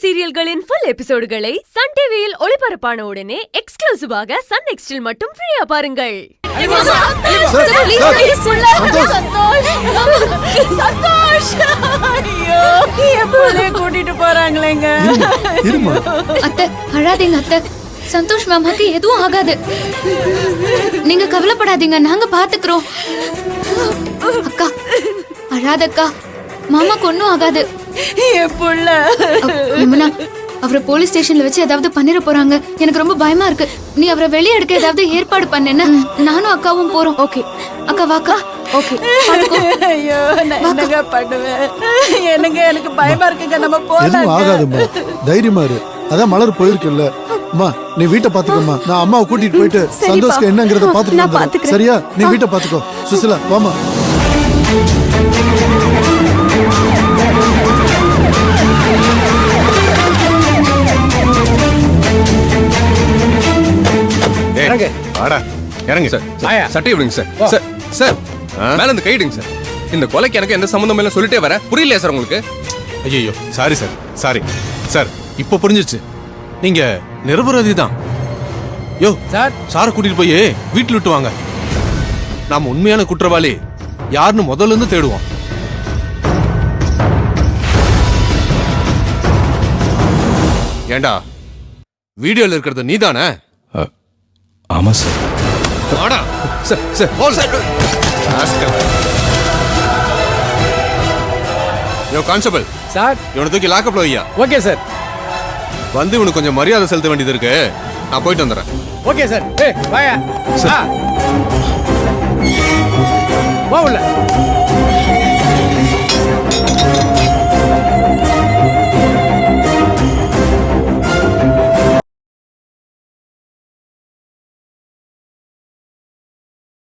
சீரியல்களின் full எபிசோடுகளை Sun டிவியில் ஒளிபரப்பான உடனே எக்ஸ்க்ளூசிவாக சன் நெக்ஸ்டில் மட்டும் ஃப்ரீயா பாருங்கள். கூட்டிட்டு போறாங்களேங்க. அத்தை அழாதீங்க அத்தை. சந்தோஷ் மாமாக்கு எதுவும் ஆகாது, நீங்க கவலைப்படாதீங்க, நாங்க பாத்துக்கிறோம். அக்கா அழாதக்கா, மாமாக்கு ஒன்னும் ஆகாது. யமுனா, அவரை போலீஸ் ஸ்டேஷன்ல வச்சு ஏதாவது பண்ணிட போறாங்க. எனக்கு ரொம்ப பயமா இருக்கு. நீ அவரை வெளியே எடுக்க ஏதாவது ஏற்பாடு பண்ணேன்னு நானும் அக்காவும் போறோம். ஓகே அக்கா வாக்கா. ஓகே. ஐயோ நான் என்னங்க பண்ணுவேன்? எனக்கு பயமா இருக்குங்க. நம்ம எதுவும் ஆகாதும்மா, தைரியமா இரு. அதான் மலர் போயிருக்குல்ல. அம்மா நீ வீட்டை பாத்துக்கம்மா, நான் அம்மாவை கூட்டிட்டு போயிட்டு சந்தோஷ்க்கு என்னங்கறத பாத்துட்டு சரியா? நீ வீட்டை பாத்துக்கோ. சுசிலா வாமா. இறங்க. வாடா இறங்க சார். சட்டை விடுங்க சார். சார் சார் மேல இருந்து கைடுங்க சார். இந்த கொலைக்கு எனக்கு எந்த சம்பந்தம் இல்ல சொல்லிட்டே வர புரியலையா சார் உங்களுக்கு? ஐயோ சாரி சார், சாரி சார். இப்போ புரிஞ்சிச்சு, நீங்க நிரபராதி தான். யோ சார், சாரை கூட்டிட்டு போய் வீட்டுல விட்டு வாங்க. நாம உண்மையான குற்றவாளி யாருன்னு முதல்ல இருந்து தேடுவோம். ஏண்டா வீடியோல இருக்கிறது நீதானே? ஆமா சார். வாடா சார். சார் போல் சார். யோ கான்ஸ்டபிள் சார், இவனை தூக்கி லாக்கப்ல வையா. Okay sir. வந்து இவனுக்கு கொஞ்சம் மரியாதை செலுத்த வேண்டியது இருக்கு. நான் போயிட்டு வந்துடுறேன். Okay sir. ஏய் வாயா. வா உள்ள.